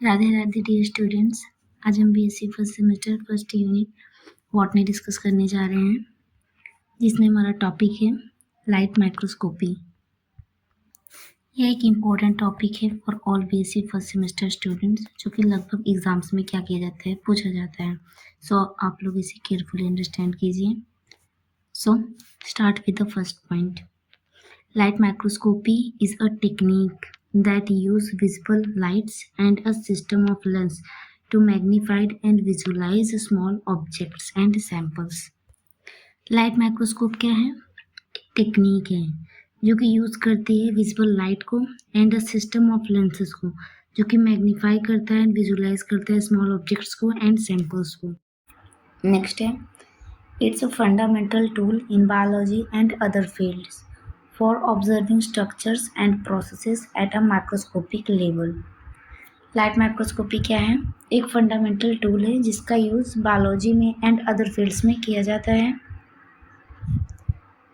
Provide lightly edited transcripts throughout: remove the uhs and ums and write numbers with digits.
Radhe Radhe dear students. आज हम BSc first semester first unit botany discuss करने जा रहे हैं, जिसमें हमारा टॉपिक है लाइट माइक्रोस्कोपी। यह एक इम्पोर्टेंट टॉपिक है for all BSc first semester students, जो कि लगभग एग्जाम्स में क्या किया जाता है, पूछा जाता है। सो आप लोग इसे केयरफुली अंडरस्टैंड कीजिए। So start with the first point. Light microscopy is a technique that use visible lights and a system of lens to magnify and visualize small objects and samples. Light microscope क्या है? Technique है जो कि use करती है visible light को and a system of lenses को, जो कि मैग्नीफाई करता है एंड विजुलाइज करता है स्मॉल ऑब्जेक्ट्स को एंड सैंपल्स को। नेक्स्ट है, it's a fundamental tool in biology and other fields for observing structures and processes at a microscopic level. Light microscopy क्या है? एक फंडामेंटल टूल है जिसका यूज़ बायोलॉजी में एंड अदर फील्ड्स में किया जाता है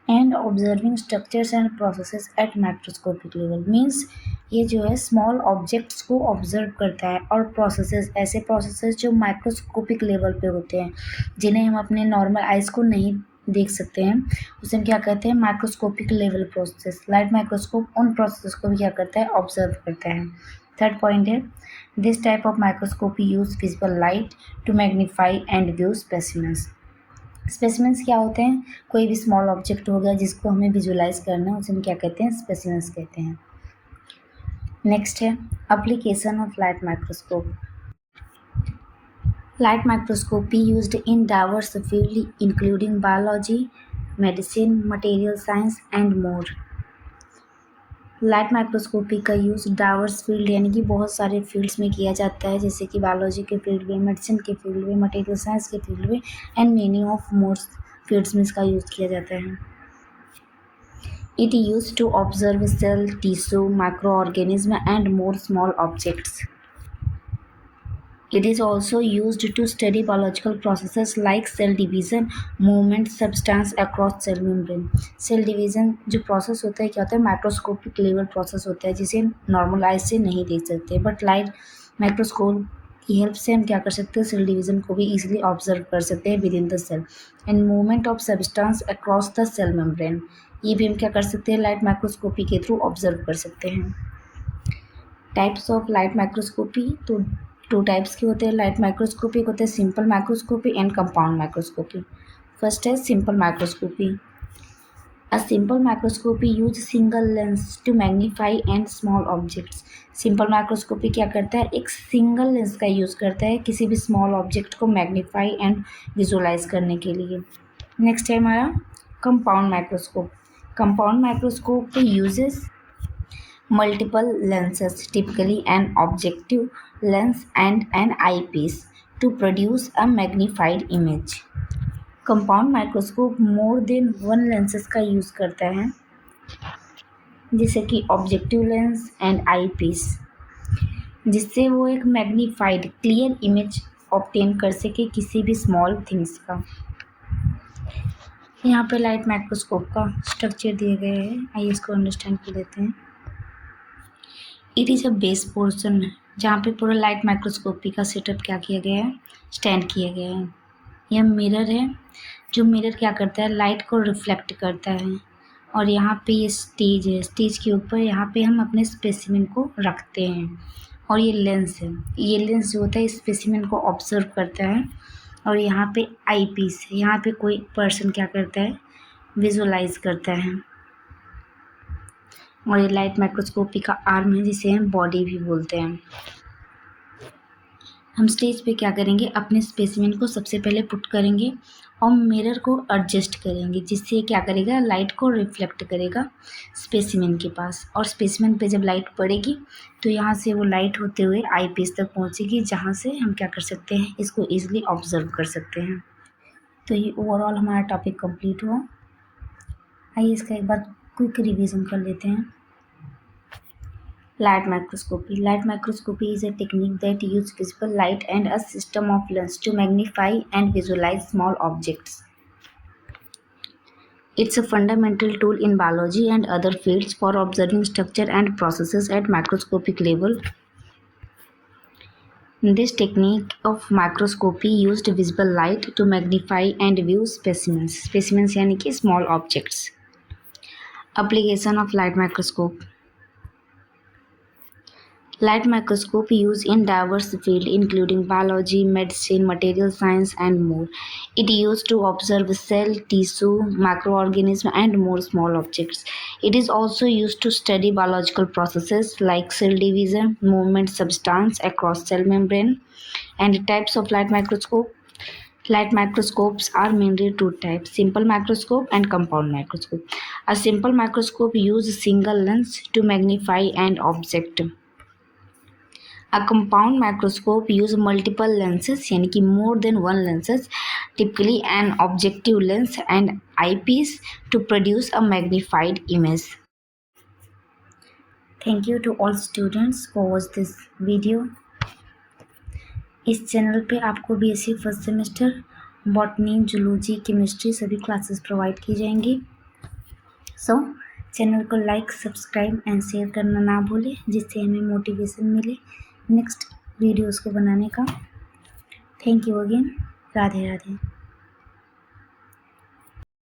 and observing structures and processes at microscopic level means ये जो है स्मॉल ऑब्जेक्ट्स को ऑब्जर्व करता है और प्रोसेसेस, ऐसे प्रोसेसेस जो माइक्रोस्कोपिक लेवल पे होते हैं, जिन्हें हम अपने नॉर्मल आइज को नहीं देख सकते हैं, उसे हम क्या कहते हैं? Microscopic level process. Light microscope उन प्रोसेस को भी क्या करता है? ऑब्जर्व करता है। थर्ड पॉइंट है, this type of microscopy use visible light to magnify and view specimens. Specimens क्या होते हैं? कोई भी स्मॉल ऑब्जेक्ट हो गया जिसको हमें विजुलाइज करना है, उसे हम क्या कहते हैं? स्पेसिमेंस कहते हैं। नेक्स्ट है application of light microscope. Light microscopy used in diverse fields including biology, medicine, material science and more. Light microscopy का यूज़ डाइवर्स फील्ड यानी कि बहुत सारे फील्ड्स में किया जाता है, जैसे कि बायोलॉजी के फील्ड में, मेडिसिन के फील्ड में, मटेरियल साइंस के फील्ड में and many of more fields में इसका यूज़ किया जाता है। It use to observe cell, tissue, micro organism and more small objects. It is also used to study biological processes like cell division, movement, substance across cell membrane. Cell division जो process होता है क्या होता है? Microscopic level process होता है जिसे normal eyes से नहीं देख सकते, बट लाइट माइक्रोस्कोप की हेल्प से हम क्या कर सकते हैं? सेल डिवीजन को भी इजीली ऑब्जर्व कर सकते हैं within the cell and movement of substance across the cell membrane. ये भी हम क्या कर सकते हैं? लाइट माइक्रोस्कोपी के थ्रू ऑब्जर्व कर सकते हैं। टाइप्स ऑफ लाइट माइक्रोस्कोपी, तो टू टाइप्स के होते हैं लाइट माइक्रोस्कोपी। होते हैं simple microscopy and compound microscopy. First है simple microscopy. A simple microscopy use single lens to magnify and small objects. Simple microscopy क्या करता है? एक सिंगल लेंस का यूज़ करता है किसी भी स्मॉल ऑब्जेक्ट को मैग्नीफाई एंड विजुलाइज करने के लिए। नेक्स्ट है हमारा compound microscope. Compound microscope uses multiple lenses, typically an objective lens and an eyepiece, to produce a magnified image. Compound microscope more than one lenses का use करता है, जैसे कि objective lens and eyepiece, जिससे वो एक magnified clear image obtain कर सके किसी भी स्मॉल थिंग्स का। यहाँ पे लाइट माइक्रोस्कोप का स्ट्रक्चर दिए गए हैं, आइए इसको अंडरस्टैंड कर लेते हैं। It is a base portion जहाँ पे पूरा लाइट माइक्रोस्कोपी का सेटअप क्या किया गया है? स्टैंड किया गया है। यह मिरर है, जो मिरर क्या करता है? लाइट को रिफ्लेक्ट करता है। और यहाँ पे ये स्टेज है, स्टेज के ऊपर यहाँ पे हम अपने स्पेसिमेन को रखते हैं। और ये लेंस है, ये लेंस जो होता है स्पेसिमेन को ऑब्जर्व करता है। और यहाँ पे आई पीस है, यहाँ पे कोई पर्सन क्या करता है? विजुलाइज करता है। और ये लाइट माइक्रोस्कोपी का आर्म है जिसे हम बॉडी भी बोलते हैं। हम स्टेज पे क्या करेंगे? अपने स्पेसिमेन को सबसे पहले पुट करेंगे और मिरर को एडजस्ट करेंगे, जिससे क्या करेगा? लाइट को रिफ्लेक्ट करेगा स्पेसिमेन के पास। और स्पेसिमेन पे जब लाइट पड़ेगी तो यहाँ से वो लाइट होते हुए आई पीस तक पहुँचेगी, जहाँ से हम क्या कर सकते हैं? इसको ईजिली ऑब्जर्व कर सकते हैं। तो ये ओवरऑल हमारा टॉपिक कंप्लीट हुआ। आइए इसका एक बार क्विक रिविज़न कर लेते हैं। Light microscopy. Light microscopy is a technique that uses visible light and a system of lens to magnify and visualize small objects. It's a fundamental tool in biology and other fields for observing structure and processes at microscopic level. This technique of microscopy used visible light to magnify and view specimens. Specimens यानी कि small objects. Application of light microscope. Light microscope used in diverse fields including biology, medicine, material science, and more. It used to observe cell, tissue, microorganisms, and more small objects. It is also used to study biological processes like cell division, movement substance across cell membrane. And types of light microscope. Light microscopes are mainly two types: simple microscope and compound microscope. A simple microscope uses single lens to magnify an object. A compound microscope uses multiple lenses यानी कि more than one lenses, typically an objective lens and eyepiece to produce a magnified image. Thank you to all students for watch this video. इस channel पे आपको BSc first semester botany, zoology, chemistry सभी classes provide की जाएंगी. सो channel को like, subscribe and share करना ना भूलें, जिससे हमें मोटिवेशन मिले नेक्स्ट वीडियोस को बनाने का. Thank you again. Radhe Radhe.